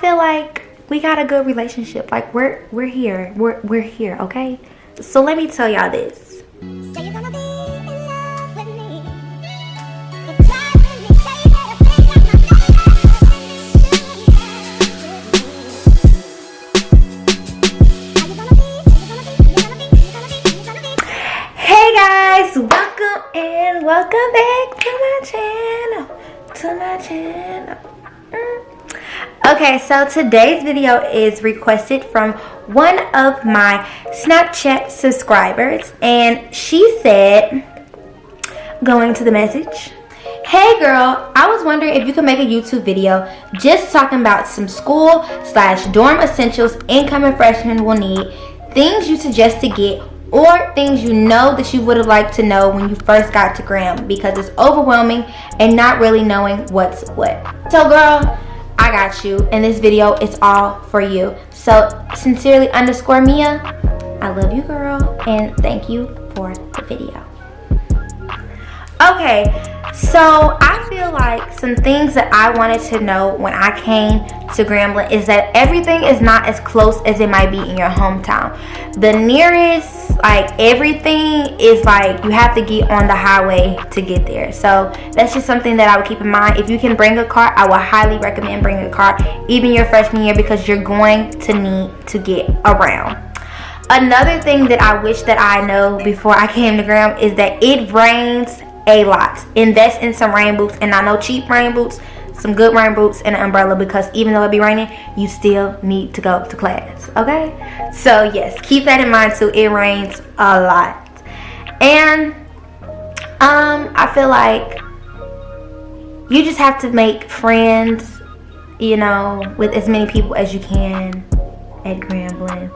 feel like we got a good relationship. Like we're here. We're here, okay? So let me tell y'all this. Say you're gonna be in love with me. It's driving me crazy to think I'm not Hey guys, welcome back to my channel. Okay, so today's video is requested from one of my Snapchat subscribers, and she said, going to the message, "Hey girl, I was wondering if you could make a YouTube video just talking about some school/dorm essentials incoming freshmen will need, things you suggest to get, or things you know that you would have liked to know when you first got to Graham, because it's overwhelming and not really knowing what's what." So girl, I got you, and this video is all for you. So sincerely _Mia, I love you girl, and thank you for the video. Okay, so I feel like some things that I wanted to know when I came to Grambling is that everything is not as close as it might be in your hometown. The nearest, like, everything is like you have to get on the highway to get there. So that's just something that I would keep in mind. If you can bring a car, I would highly recommend bringing a car, even your freshman year, because you're going to need to get around. Another thing that I wish that I know before I came to Graham is that it rains a lot. Invest in some rain boots, and I know cheap rain boots, some good rain boots, and an umbrella, because even though it be raining, you still need to go to class, okay? So yes, keep that in mind too. It rains a lot. And I feel like you just have to make friends, you know, with as many people as you can at Grambling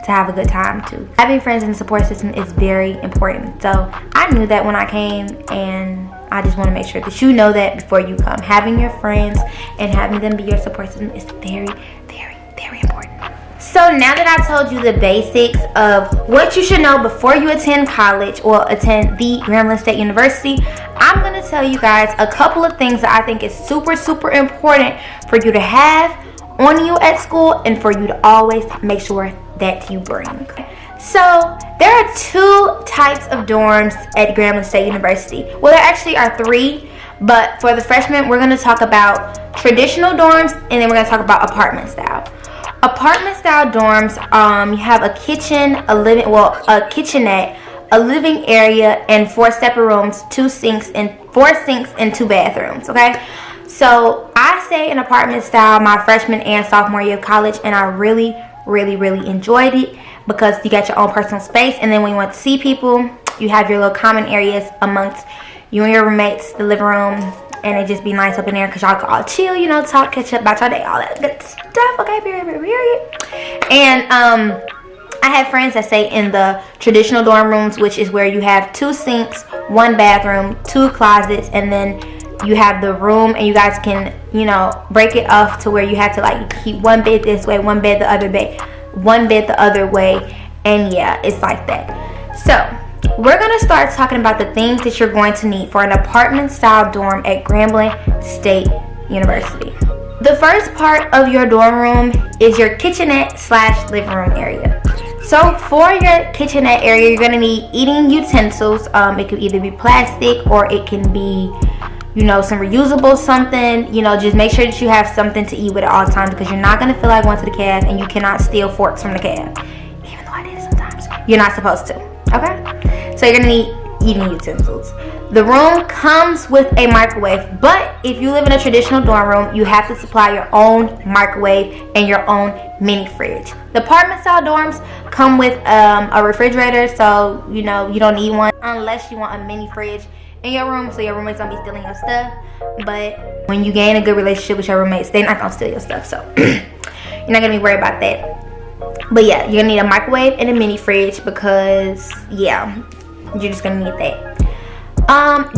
to have a good time too. Having friends in the support system is very important. So I knew that when I came, and I just want to make sure that you know that before you come. Having your friends and having them be your support system is very, very, very important. So now that I told you the basics of what you should know before you attend college or attend the Grambling State University, I'm going to tell you guys a couple of things that I think is super, super important for you to have on you at school, and for you to always make sure that you bring. So there are two types of dorms at Grambling State University. Well, there actually are three, but for the freshmen, we're going to talk about traditional dorms, and then we're going to talk about apartment style. Apartment style dorms, you have a kitchen, a kitchenette, a living area, and 4 separate rooms, 4 sinks and 2 bathrooms. Okay. So I stay in apartment style my freshman and sophomore year of college, and I really, really, really enjoyed it because you got your own personal space, and then when you want to see people, you have your little common areas amongst you and your roommates, the living room, and it just be nice up in there because y'all can all chill, you know, talk, catch up about your day, all that good stuff. Okay, period. And I have friends that stay in the traditional dorm rooms, which is where you have 2 sinks, 1 bathroom, 2 closets, and then you have the room, and you guys can, you know, break it off to where you have to like keep 1 bed this way, 1 bed the other way, 1 bed the other way, and yeah, it's like that. So we're gonna start talking about the things that you're going to need for an apartment style dorm at Grambling State University. The first part of your dorm room is your kitchenette / living room area. So for your kitchenette area, you're gonna need eating utensils. It could either be plastic or it can be, you know, some reusable something. You know, just make sure that you have something to eat with at all times, because you're not going to feel like going to the caf, and you cannot steal forks from the caf. Even though I did sometimes. You're not supposed to. Okay? So you're going to need eating utensils. The room comes with a microwave, but if you live in a traditional dorm room, you have to supply your own microwave and your own mini fridge. The apartment style dorms come with a refrigerator, so, you know, you don't need one unless you want a mini fridge in your room, so your roommates don't be stealing your stuff. But when you gain a good relationship with your roommates, they're not gonna steal your stuff, so you're not gonna be worried about that. But yeah, you're gonna need a microwave and a mini fridge, because yeah, you're just gonna need that.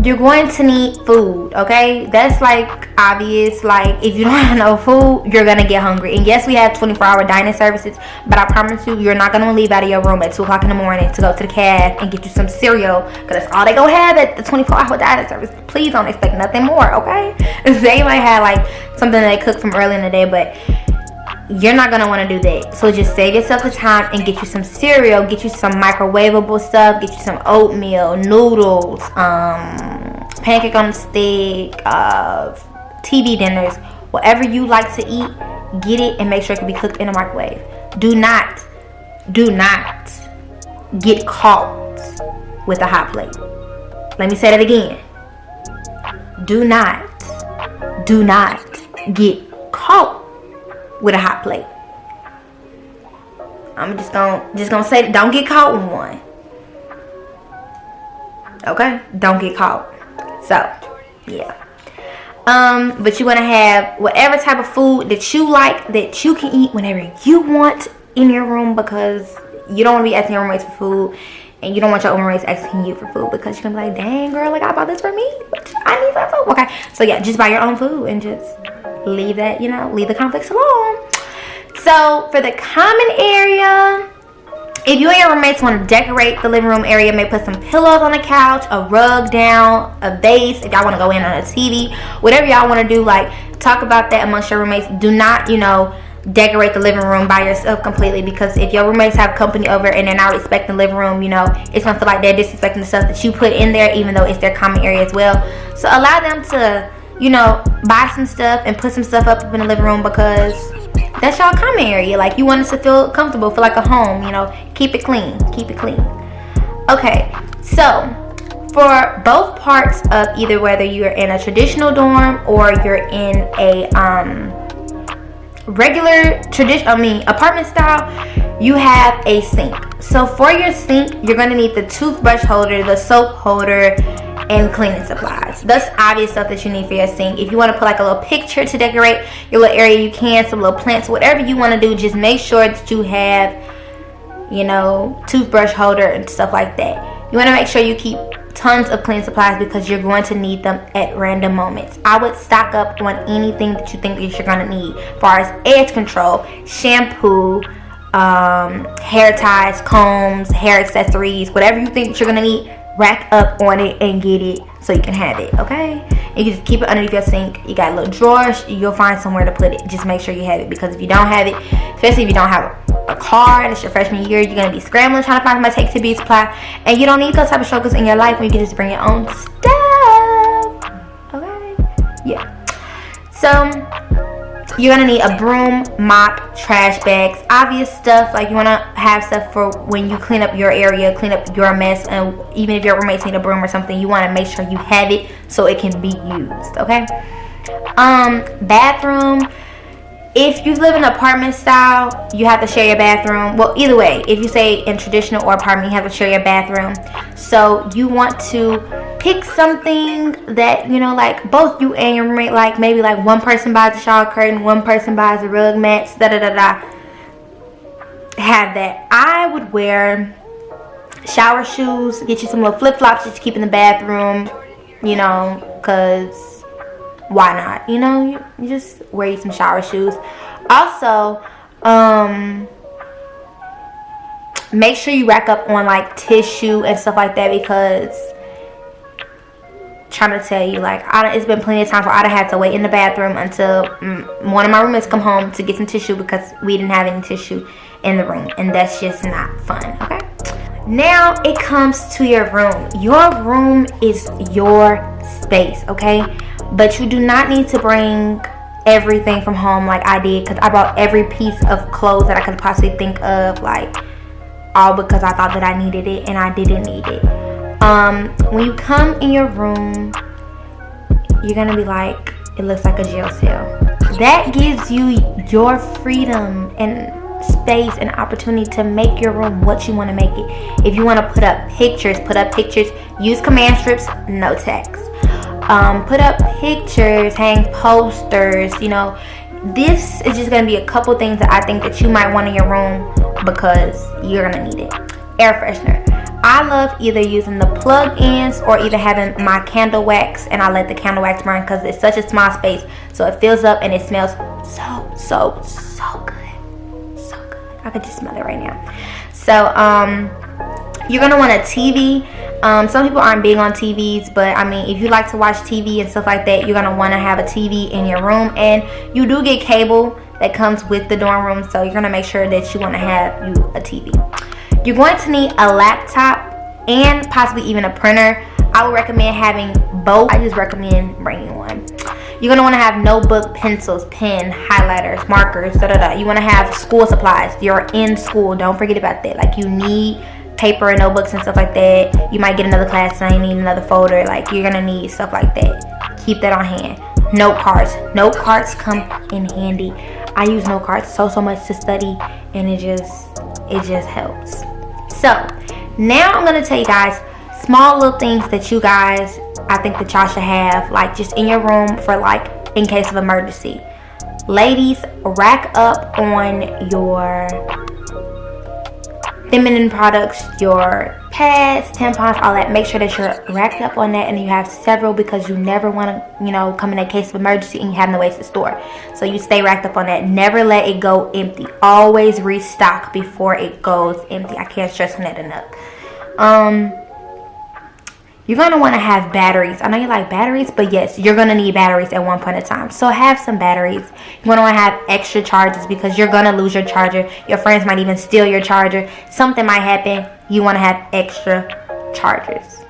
You're going to need food, okay? That's like obvious. Like, if you don't have no food, you're gonna get hungry. And yes, we have 24-hour dining services, but I promise you, you're not gonna leave out of your room at 2 o'clock in the morning to go to the caf and get you some cereal, because that's all they gonna have at the 24-hour dining service. Please don't expect nothing more, okay? They might have like something that they cook from early in the day, but you're not gonna want to do that. So just save yourself the time and get you some cereal, get you some microwavable stuff, get you some oatmeal, noodles, pancake on the stick, TV dinners, whatever you like to eat. Get it and make sure it can be cooked in a microwave. Do not get caught with a hot plate. Let me say that again. Do not get caught with a hot plate. I'm just gonna say, don't get caught with one. Okay, don't get caught. So yeah. But you want to have whatever type of food that you like, that you can eat whenever you want in your room, because you don't want to be asking your roommates for food, and you don't want your roommates asking you for food, because you're gonna be like, dang girl, like I bought this for me, but I need some food. Okay, so yeah, just buy your own food and just leave that, leave the conflicts alone. So for the common area, if you and your roommates want to decorate the living room area, maybe put some pillows on the couch, a rug down, a vase, if y'all want to go in on a TV, whatever y'all want to do, like talk about that amongst your roommates. Do not, decorate the living room by yourself completely, because if your roommates have company over and they're not respecting the living room, it's going to feel like they're disrespecting the stuff that you put in there, even though it's their common area as well. So allow them to, buy some stuff and put some stuff up in the living room, because that's y'all common area. Like, you want us to feel comfortable, feel like a home, keep it clean. Okay, so for both parts of either whether you're in a traditional dorm or you're in a regular apartment style, you have a sink. So for your sink, you're going to need the toothbrush holder, the soap holder, and cleaning supplies. That's obvious stuff that you need for your sink. If you want to put like a little picture to decorate your little area, you can, some little plants, whatever you want to do. Just make sure that you have, toothbrush holder and stuff like that. You want to make sure you keep tons of cleaning supplies, because you're going to need them at random moments. I would stock up on anything that you think that you're going to need, as far as edge control, shampoo, hair ties, combs, hair accessories, whatever you think that you're going to need. Rack up on it and get it so you can have it, okay? And you can just keep it underneath your sink. You got a little drawer, you'll find somewhere to put it. Just make sure you have it, because if you don't have it, especially if you don't have a car and it's your freshman year, you're going to be scrambling trying to find somebody to take to beauty supply, and you don't need those type of struggles in your life when you can just bring your own stuff, okay? Yeah. So you're gonna need a broom, mop, trash bags, obvious stuff. Like, you want to have stuff for when you clean up your area, clean up your mess, and even if your roommates need a broom or something, you want to make sure you have it so it can be used, okay? Bathroom. If you live in apartment style, you have to share your bathroom. Well, either way, if you say in traditional or apartment, you have to share your bathroom. So you want to pick something that, like both you and your roommate like. Maybe like one person buys the shower curtain, one person buys the rug mats, Have that. I would wear shower shoes. Get you some little flip-flops just to keep in the bathroom, because why not? You just wear you some shower shoes. Also, make sure you rack up on like tissue and stuff like that, because trying to tell you, like, it's been plenty of times where I'd have had to wait in the bathroom until one of my roommates come home to get some tissue, because we didn't have any tissue in the room, and that's just not fun, okay? Now it comes to your room. Your room is your space, okay? But you do not need to bring everything from home like I did, because I brought every piece of clothes that I could possibly think of, like, all because I thought that I needed it, and I didn't need it. When you come in your room, you're gonna be like, it looks like a jail cell. That gives you your freedom and space and opportunity to make your room what you want to make it. If you want to put up pictures. Use command strips, no text. Put up pictures, hang posters. This is just gonna be a couple things that I think that you might want in your room, because you're gonna need it. Air freshener. I love either using the plug-ins or either having my candle wax, and I let the candle wax burn, because it's such a small space, so it fills up and it smells so good. I could just smell it right now. So You're gonna want a TV. Some people aren't big on TVs, but I mean, if you like to watch TV and stuff like that, you're gonna want to have a TV in your room. And you do get cable that comes with the dorm room, so you're gonna make sure that you want to have you a TV. You're going to need a laptop and possibly even a printer. I would recommend having both. I just recommend bringing one. You're gonna want to have notebook, pencils, pen, highlighters, markers, You want to have school supplies. You're in school, don't forget about that. Like, you need paper and notebooks and stuff like that. You might get another class and you need another folder. Like, you're gonna need stuff like that. Keep that on hand. Note cards. Note cards come in handy. I use note cards so much to study, and it just helps. So now I'm gonna tell you guys small little things that you guys, I think that y'all should have, like, just in your room for, like, in case of emergency. Ladies, rack up on your feminine products, your pads, tampons, all that. Make sure that you're racked up on that and you have several, because you never want to, you know, come in a case of emergency and you have no ways to store. So you stay racked up on that. Never let it go empty. Always restock before it goes empty. I can't stress on that enough. You're going to want to have batteries. I know you like batteries, but yes, you're going to need batteries at one point in time. So have some batteries. You're going to want to have extra chargers, because you're going to lose your charger. Your friends might even steal your charger. Something might happen. You want to have extra chargers.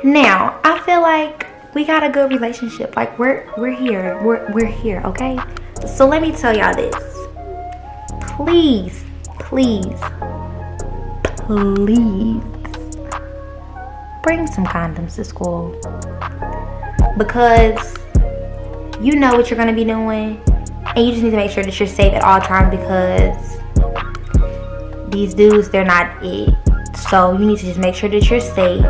Now, I feel like we got a good relationship. Like, we're here. We're here, okay? So let me tell y'all this. Please, bring some condoms to school, because you know what you're going to be doing, and you just need to make sure that you're safe at all times, because these dudes, they're not it. So you need to just make sure that you're safe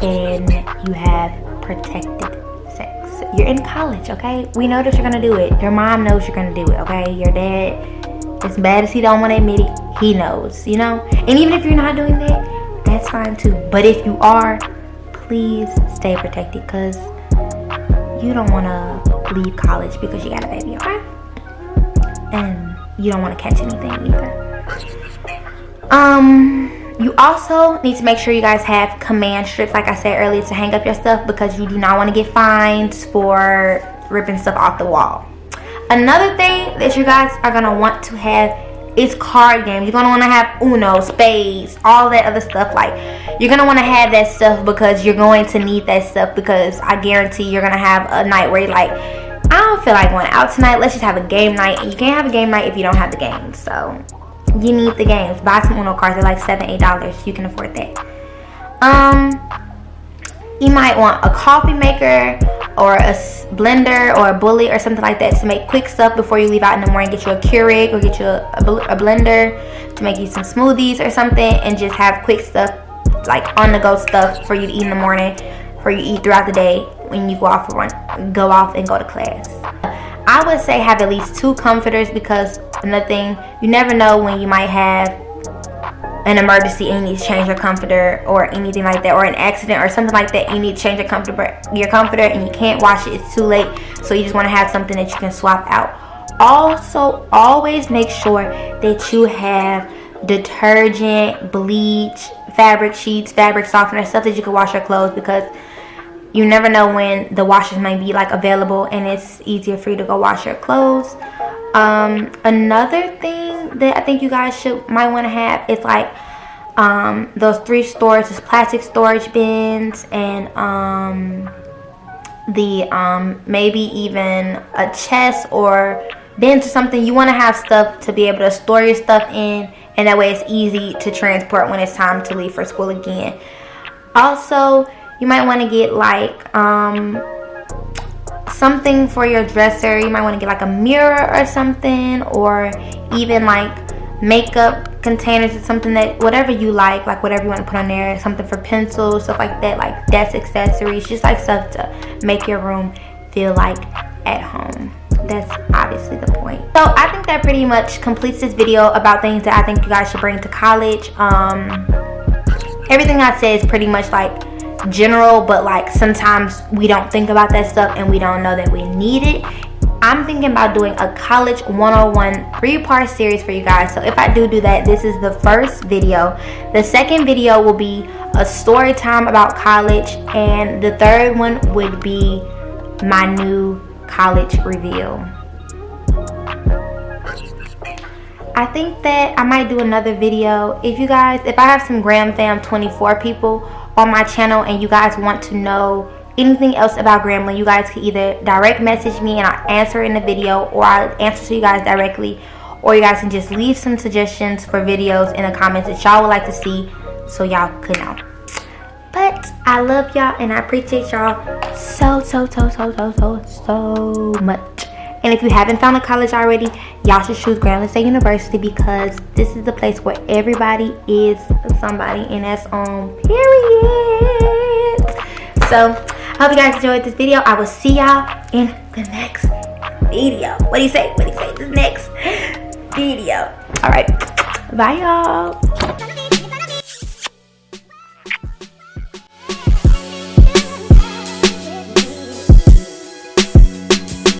and you have protected sex. You're in college, okay? We know that you're going to do it. Your mom knows you're going to do it, okay? Your dad, as bad as he don't want to admit it, he knows, you know? And even if you're not doing that, that's fine too. But if you are, please stay protected, because you don't want to leave college because you got a baby, okay? And you don't want to catch anything either. You also need to make sure you guys have command strips, like I said earlier, to hang up your stuff, because you do not want to get fined for ripping stuff off the wall. Another thing that you guys are going to want to have is card games. You're going to want to have Uno, spades, all that other stuff. Like, you're going to want to have that stuff, because you're going to need that stuff, because I guarantee you're going to have a night where you're like, I don't feel like going out tonight. Let's just have a game night. And you can't have a game night if you don't have the games. So you need the games. Buy some Uno cards. They're like $7-8. You can afford that. You might want a coffee maker or a blender or a bullet or something like that to make quick stuff before you leave out in the morning. Get you a Keurig or get you a blender to make you some smoothies or something, and just have quick stuff, like on the go stuff for you to eat in the morning, for you to eat throughout the day when you go off and go to class. I would say have at least 2 comforters, because another thing, you never know when you might have an emergency and you need to change your comforter or anything like that, or an accident or something like that. You need to change your comforter and you can't wash it. It's too late. So you just want to have something that you can swap out. Also, always make sure that you have detergent, bleach, fabric sheets, fabric softener, stuff that you can wash your clothes, because you never know when the washers might be like available and it's easier for you to go wash your clothes. Another thing that I think you guys might want to have is like those 3 storage, plastic storage bins, and maybe even a chest or bins or something. You want to have stuff to be able to store your stuff in, and that way it's easy to transport when it's time to leave for school again. Also, you might want to get like something for your dresser. You might want to get like a mirror or something, or even like makeup containers or something, that whatever you like whatever you want to put on there, something for pencils, stuff like that, like desk accessories, just like stuff to make your room feel like at home. That's obviously the point. So I think that pretty much completes this video about things that I think you guys should bring to college. Everything I said is pretty much like general, but like sometimes we don't think about that stuff and we don't know that we need it. I'm thinking about doing a college 101 3-part series for you guys. So if I do that, this is the first video. The second video will be a story time about college, and the third one would be my new college reveal. I think that I might do another video. If I have some Gram Fam 24 people on my channel and you guys want to know anything else about Grambling, you guys can either direct message me and I'll answer in the video, or I'll answer to you guys directly, or you guys can just leave some suggestions for videos in the comments that y'all would like to see, so y'all could know. But I love y'all and I appreciate y'all so much. And if you haven't found a college already, y'all should choose Grambling State University, because this is the place where everybody is somebody, and that's on period. So I hope you guys enjoyed this video. I will see y'all in the next video. What do you say? The next video. All right. Bye, y'all.